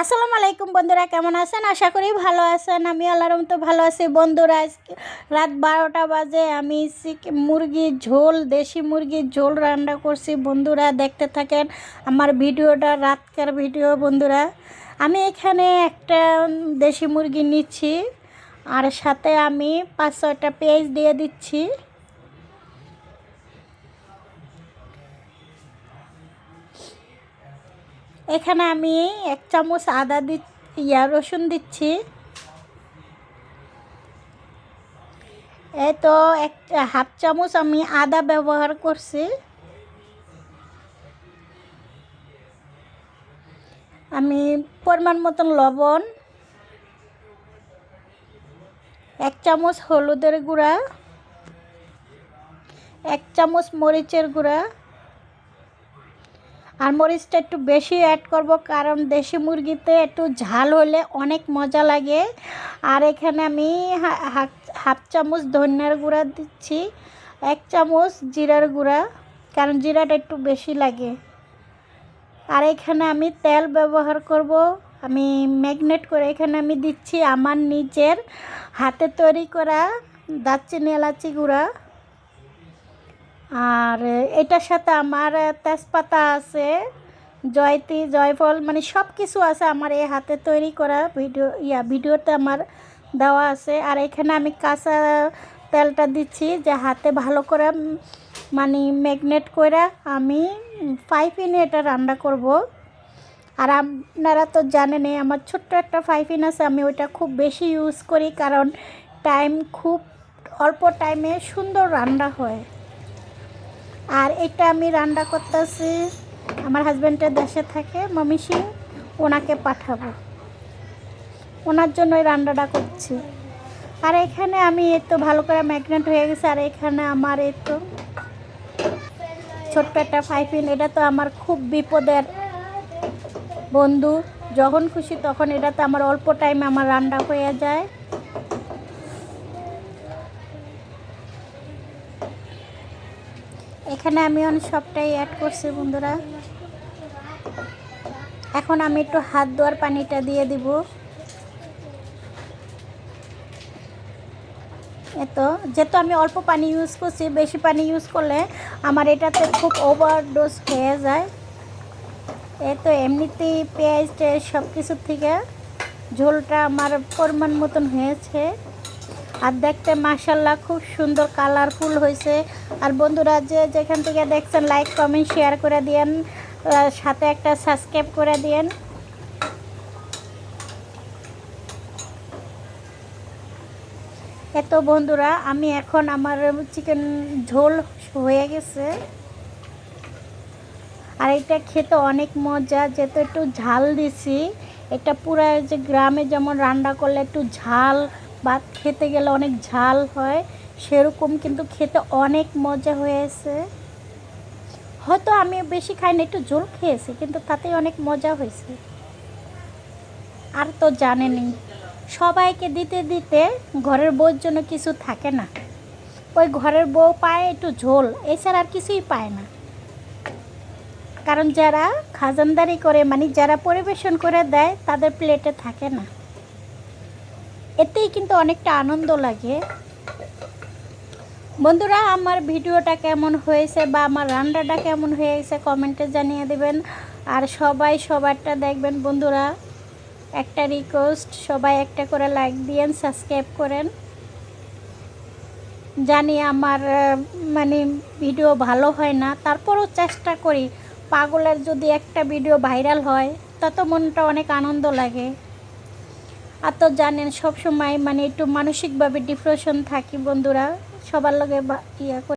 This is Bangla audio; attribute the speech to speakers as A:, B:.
A: আসসালামু আলাইকুম বন্ধুরা, কেমন আছেন? আশা করি ভালো আছেন। আমি আল্লাহর রহমতে ভালো আছি। বন্ধুরা, আজকে রাত 12টা বাজে। আমি মুরগির ঝোল, দেশি মুরগির ঝোল রান্না করছি। বন্ধুরা দেখতে থাকেন আমার ভিডিওটা, রাতকার ভিডিও। বন্ধুরা, আমি এখানে একটা দেশি মুরগি নিচ্ছি, আর সাথে আমি 5-6টা পেঁয়াজ দিয়ে দিচ্ছি। এখানে আমি 1 চামচ রসুন দিচ্ছি। এই তো 1/2 চামচ আমি আদা ব্যবহার করছি। আমি পরিমাণ মতন লবণ, 1 চামচ হলুদের গুঁড়া, 1 চামচ মরিচের গুঁড়া। আর মরিচটা একটু বেশি অ্যাড করব, কারণ দেশি মুরগিতে একটু ঝাল হলে অনেক মজা লাগে। আর এখানে আমি 1/2 চামচ ধনিয়ার গুঁড়া দিচ্ছি, 1 চামচ জিরার গুঁড়া, কারণ জিরাটা একটু বেশি লাগে। আর এখানে আমি তেল ব্যবহার করব। আমি ম্যাগনেট করে এখানে আমি দিচ্ছি আমার নিজের হাতে তৈরি করা দারচিনি এলাচি গুঁড়া। আর এটার সাথে আমার তেজপাতা আছে, জয়ফল, মানে সব কিছু আছে আমার এই হাতে তৈরি করা। ভিডিওতে আমার দেওয়া আছে। আর এখানে আমি কাঁচা তেলটা দিচ্ছি, যে হাতে ভালো করে মানে ম্যাগনেট করে আমি 5 মিনিট এটা রান্না করব। আর আপনারা তো জানেনই আমার ছোট্ট একটা 5 আছে, আমি ওইটা খুব বেশি ইউজ করি, কারণ খুব অল্প টাইমে সুন্দর রান্না হয়। আর এটা আমি রান্না করতেছি, আমার হাজব্যান্ডের দেশে থাকে মমিসিং, ওনাকে পাঠাবো, ওনার জন্য এই রান্নাটা করছি। আর এখানে আমি তো ভালো করে ম্যাগনেট হয়ে গেছে। আর এখানে আমার তো ছোট্ট একটা 5 এটা তো আমার খুব বিপদের বন্ধু, যখন খুশি তখন এটা তো আমার অল্প টাইমে আমার রান্না হয়ে যায়। এখানে আমি সবটাই অ্যাড করছি বন্ধুরা। এখন আমি একটু হাত ধোয়ার পানিটা দিয়ে দিব। যেহেতু আমি অল্প পানি ইউজ করছি, বেশি পানি ইউজ করলে আমার এটাতে খুব ওভারডোজ হয়ে যায়। এমনিতেই পেঁয়াজ সব কিছুর থেকে ঝোলটা আমার পরিমাণ মতন হয়েছে। আর দেখতে মাশাআল্লাহ খুব সুন্দর কালারফুল হয়েছে। আর বন্ধুরা, যেখান থেকে দেখছেন লাইক কমেন্ট শেয়ার করে দিয়েন, সাথে একটা সাবস্ক্রাইব করে দিয়েন। বন্ধুরা, আমি এখন আমার চিকেন ঝোল হয়ে গেছে। আর এটা খেতে অনেক মজা, যেহেতু একটু ঝাল দিছি। এটা পুরো যে গ্রামে যেমন রান্না করলে একটু ঝাল ভাত খেতে গেলে অনেক ঝাল হয়, সেরকম কিন্তু খেতে অনেক মজা হয়েছে। হয়তো আমি বেশি খাইনি, একটু ঝোল খেয়েছি, কিন্তু তাতেই অনেক মজা হয়েছে। আর তো জানেনই, সবাইকে দিতে দিতে ঘরের বউর জন্য কিছু থাকে না। ওই ঘরের বউ পায় একটু ঝোল, এছাড়া আর কিছুই পায় না। কারণ যারা খাজানদারি করে, মানে যারা পরিবেশন করে দেয়, তাদের প্লেটে থাকে না। এতেই কিন্তু অনেকটা আনন্দ লাগে। বন্ধুরা, আমার ভিডিওটা কেমন হয়েছে বা আমার রান্নাটা কেমন হয়েছে কমেন্টে জানিয়ে দেবেন। আর সবাই সবারটা দেখবেন বন্ধুরা। একটা রিকোয়েস্ট, সবাই একটা করে লাইক দিয়েন, সাবস্ক্রাইব করেন। জানি আমার মানে ভিডিও ভালো হয় না, তারপরও চেষ্টা করি। পাগলের যদি একটা ভিডিও ভাইরাল হয়, তত মনটা অনেক আনন্দ লাগে। আর তো জানেন সবসময় মানে একটু মানসিকভাবে ডিপ্রেশন থাকি বন্ধুরা, সবার লগে